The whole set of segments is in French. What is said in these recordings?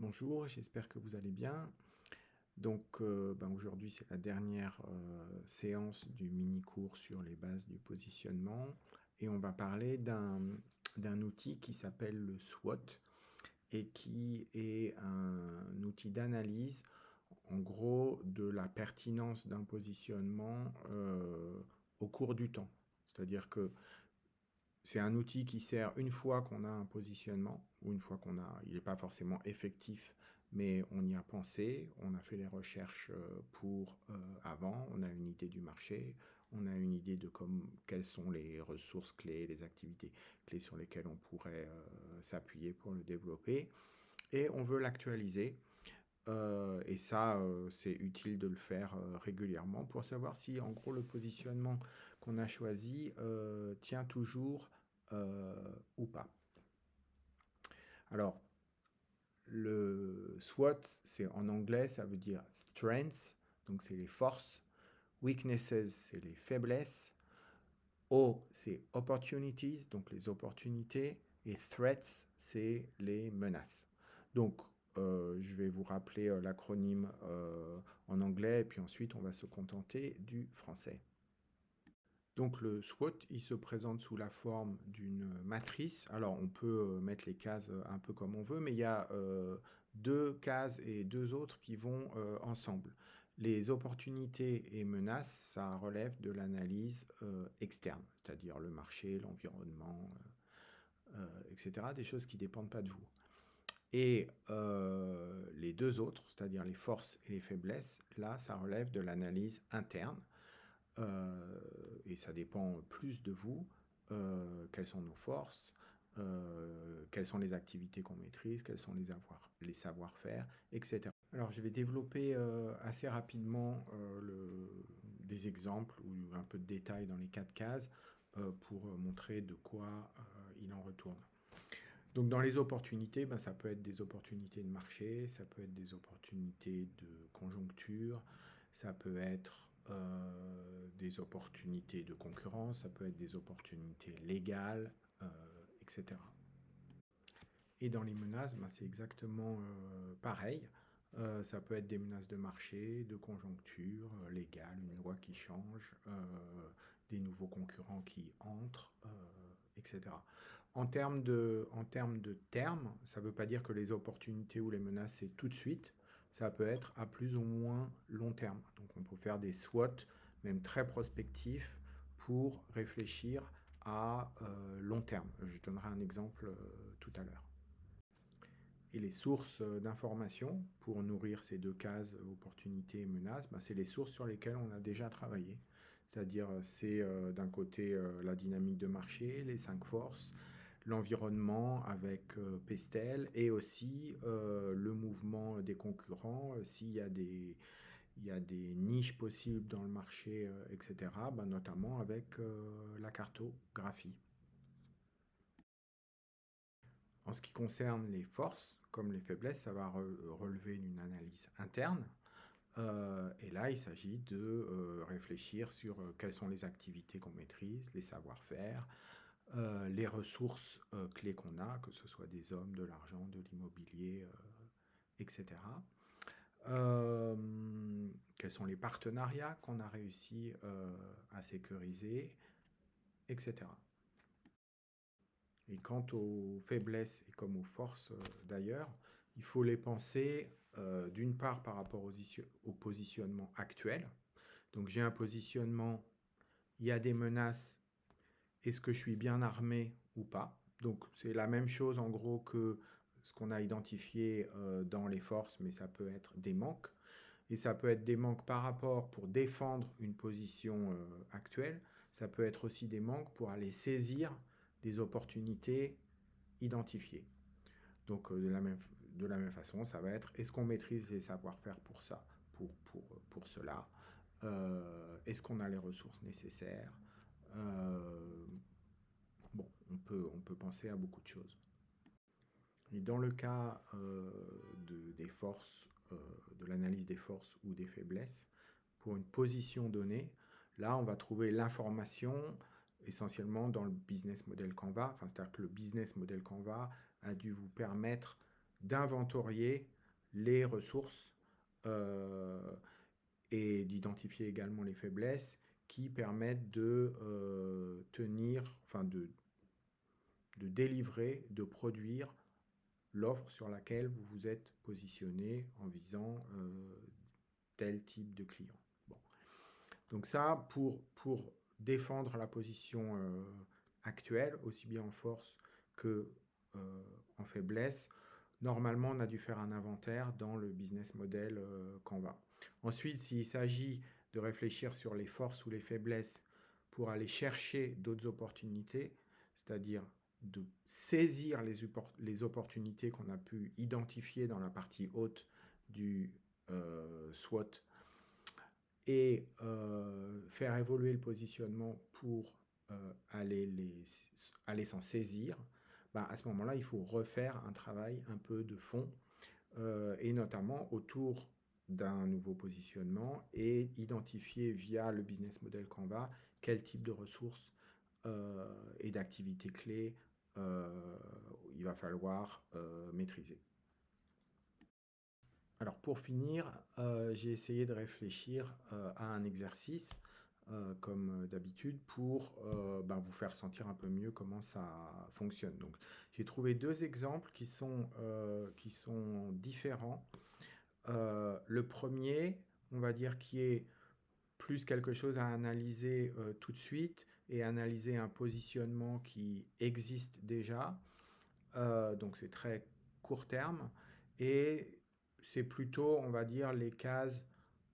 Bonjour, j'espère que vous allez bien. Aujourd'hui, c'est la dernière séance du mini-cours sur les bases du positionnement et on va parler d'un outil qui s'appelle le SWOT et qui est un outil d'analyse, en gros, de la pertinence d'un positionnement au cours du temps. C'est-à-dire que c'est un outil qui sert une fois qu'on a un positionnement, ou une fois il n'est pas forcément effectif, mais on y a pensé, on a fait les recherches pour avant, on a une idée du marché, on a une idée de quelles sont les ressources clés, les activités clés sur lesquelles on pourrait s'appuyer pour le développer, et on veut l'actualiser. Et ça, c'est utile de le faire régulièrement pour savoir si, en gros, le positionnement qu'on a choisi tient toujours ou pas. Alors, le SWOT, c'est en anglais, ça veut dire strengths, donc c'est les forces. Weaknesses, c'est les faiblesses. O, c'est opportunities, donc les opportunités. Et threats, c'est les menaces. Donc, je vais vous rappeler l'acronyme en anglais, et puis ensuite, on va se contenter du français. Donc le SWOT, il se présente sous la forme d'une matrice. Alors on peut mettre les cases un peu comme on veut, mais il y a deux cases et deux autres qui vont ensemble. Les opportunités et menaces, ça relève de l'analyse externe, c'est-à-dire le marché, l'environnement, etc., des choses qui ne dépendent pas de vous. Et les deux autres, c'est-à-dire les forces et les faiblesses, là, ça relève de l'analyse interne. Et ça dépend plus de vous, quelles sont nos forces, quelles sont les activités qu'on maîtrise, quels sont les savoir-faire, etc. Alors je vais développer assez rapidement des exemples ou un peu de détails dans les quatre cases pour montrer de quoi il en retourne. Donc dans les opportunités, ça peut être des opportunités de marché, ça peut être des opportunités de conjoncture, ça peut être des opportunités de concurrence, ça peut être des opportunités légales, etc. Et dans les menaces, c'est exactement pareil. Ça peut être des menaces de marché, de conjoncture, légale, une loi qui change, des nouveaux concurrents qui entrent, etc. En termes de termes, ça ne veut pas dire que les opportunités ou les menaces, c'est tout de suite. Ça peut être à plus ou moins long terme. Donc on peut faire des SWOT, même très prospectifs, pour réfléchir à long terme. Je donnerai un exemple tout à l'heure. Et les sources d'informations pour nourrir ces deux cases, opportunités et menaces, c'est les sources sur lesquelles on a déjà travaillé. C'est-à-dire, c'est d'un côté la dynamique de marché, les 5 forces, l'environnement avec Pestel et aussi le mouvement des concurrents, s'il y a des niches possibles dans le marché, etc., notamment avec la cartographie. En ce qui concerne les forces, comme les faiblesses, ça va relever d'une analyse interne. Et là, il s'agit de réfléchir sur quelles sont les activités qu'on maîtrise, les savoir-faire, les ressources clés qu'on a, que ce soit des hommes, de l'argent, de l'immobilier, etc. Quels sont les partenariats qu'on a réussi à sécuriser, etc. Et quant aux faiblesses et comme aux forces d'ailleurs, il faut les penser d'une part par rapport au positionnement actuel. Donc j'ai un positionnement, il y a des menaces, est-ce que je suis bien armé ou pas? Donc c'est la même chose en gros que ce qu'on a identifié dans les forces, mais ça peut être des manques. Et ça peut être des manques par rapport pour défendre une position actuelle. Ça peut être aussi des manques pour aller saisir des opportunités identifiées. Donc de la même façon, ça va être est-ce qu'on maîtrise les savoir-faire pour ça, pour cela est-ce qu'on a les ressources nécessaires Bon, on peut penser à beaucoup de choses. Et dans le cas des forces, de l'analyse des forces ou des faiblesses, pour une position donnée, là, on va trouver l'information essentiellement dans le business model Canva. C'est-à-dire que le business model Canva a dû vous permettre d'inventorier les ressources et d'identifier également les faiblesses qui permettent de tenir, enfin de délivrer, de produire l'offre sur laquelle vous vous êtes positionné en visant tel type de client. Bon. Donc ça, pour défendre la position actuelle, aussi bien en force que en faiblesse, normalement, on a dû faire un inventaire dans le business model Canva. Ensuite, s'il s'agit de réfléchir sur les forces ou les faiblesses pour aller chercher d'autres opportunités, c'est-à-dire de saisir les opportunités qu'on a pu identifier dans la partie haute du SWOT et faire évoluer le positionnement pour aller s'en saisir, bah, à ce moment-là, il faut refaire un travail un peu de fond et notamment autour d'un nouveau positionnement et identifier via le business model Canva quel type de ressources et d'activités clés il va falloir maîtriser. Alors pour finir, j'ai essayé de réfléchir à un exercice comme d'habitude pour vous faire sentir un peu mieux comment ça fonctionne. Donc j'ai trouvé deux exemples qui sont différents. Le premier, on va dire, qui est plus quelque chose à analyser tout de suite et analyser un positionnement qui existe déjà. Donc c'est très court terme et c'est plutôt, on va dire, les cases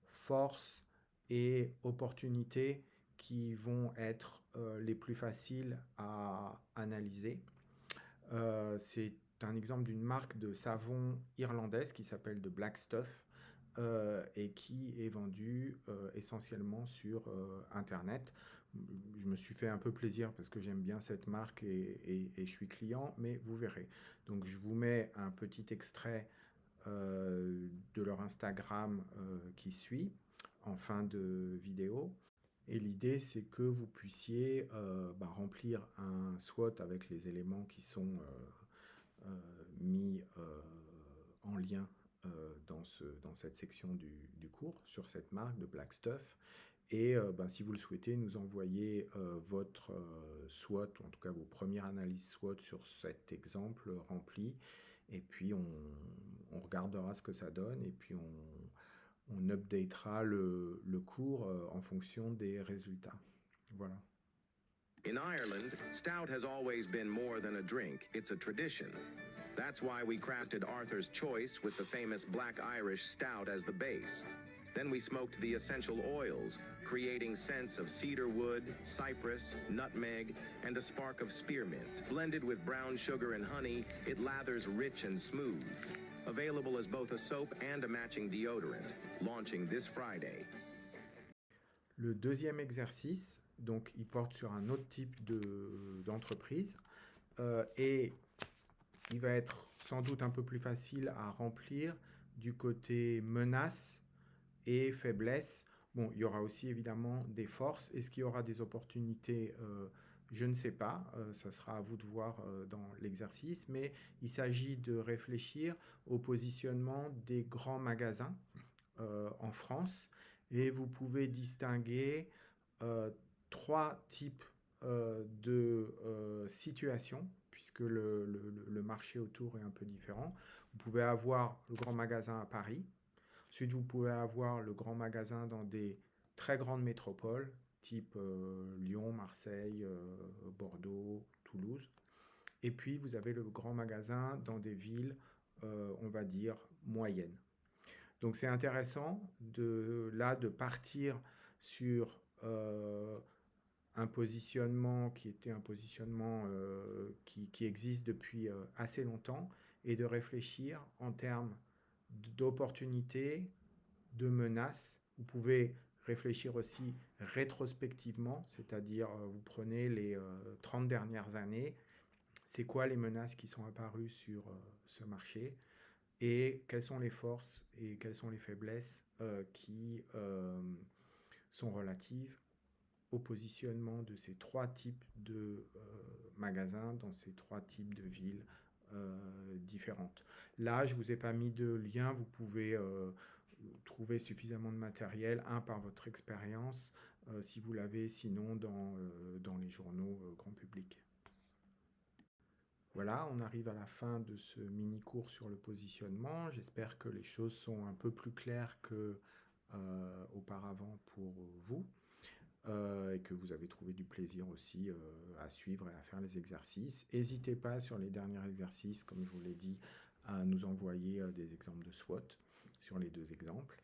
force et opportunités qui vont être les plus faciles à analyser. C'est un exemple d'une marque de savon irlandaise qui s'appelle The Black Stuff et qui est vendue essentiellement sur Internet. Je me suis fait un peu plaisir parce que j'aime bien cette marque et je suis client, mais vous verrez. Donc je vous mets un petit extrait de leur Instagram qui suit en fin de vidéo. Et l'idée, c'est que vous puissiez remplir un SWOT avec les éléments qui sont mis en lien dans cette section du cours sur cette marque de Black Stuff. Et si vous le souhaitez, nous envoyer votre SWOT, ou en tout cas vos premières analyses SWOT sur cet exemple rempli. Et puis on regardera ce que ça donne et puis on updatera le cours en fonction des résultats. Voilà. In Ireland, stout has always been more than a drink, it's a tradition. That's why we crafted Arthur's Choice with the famous Black Irish Stout as the base. Then we smoked the essential oils, creating scents of cedar wood, cypress, nutmeg, and a spark of spearmint. Blended with brown sugar and honey, it lathers rich and smooth. Available as both a soap and a matching deodorant. Launching this Friday. Le deuxième exercice, donc, il porte sur un autre type d'entreprise et il va être sans doute un peu plus facile à remplir du côté menaces et faiblesses. Bon, il y aura aussi évidemment des forces. Est-ce qu'il y aura des opportunités je ne sais pas, ça sera à vous de voir dans l'exercice, mais il s'agit de réfléchir au positionnement des grands magasins en France et vous pouvez distinguer trois types de situations puisque le marché autour est un peu différent. Vous pouvez avoir le grand magasin à Paris. Ensuite, vous pouvez avoir le grand magasin dans des très grandes métropoles, type Lyon, Marseille, Bordeaux, Toulouse. Et puis, vous avez le grand magasin dans des villes, on va dire, moyennes. Donc, c'est intéressant de partir sur un positionnement qui était un positionnement qui existe depuis assez longtemps et de réfléchir en termes d'opportunités, de menaces. Vous pouvez réfléchir aussi rétrospectivement, c'est-à-dire vous prenez les 30 dernières années, c'est quoi les menaces qui sont apparues sur ce marché et quelles sont les forces et quelles sont les faiblesses qui sont relatives au positionnement de ces trois types de magasins dans ces trois types de villes différentes. Là, je ne vous ai pas mis de lien, vous pouvez trouver suffisamment de matériel, par votre expérience, si vous l'avez, sinon dans les journaux grand public. Voilà, on arrive à la fin de ce mini-cours sur le positionnement. J'espère que les choses sont un peu plus claires qu'auparavant pour vous et que vous avez trouvé du plaisir aussi à suivre et à faire les exercices. N'hésitez pas sur les derniers exercices, comme je vous l'ai dit, à nous envoyer des exemples de SWOT sur les 2 exemples.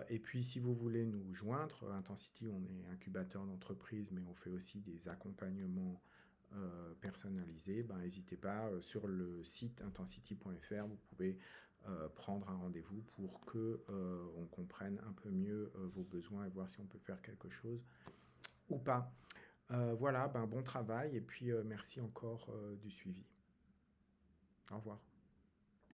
Et puis, si vous voulez nous joindre, Intensity, on est incubateur d'entreprise, mais on fait aussi des accompagnements personnalisés. N'hésitez pas, sur le site intensity.fr, vous pouvez prendre un rendez-vous pour que on comprenne un peu mieux vos besoins et voir si on peut faire quelque chose ou pas. Voilà, bon travail et puis merci encore du suivi. Au revoir.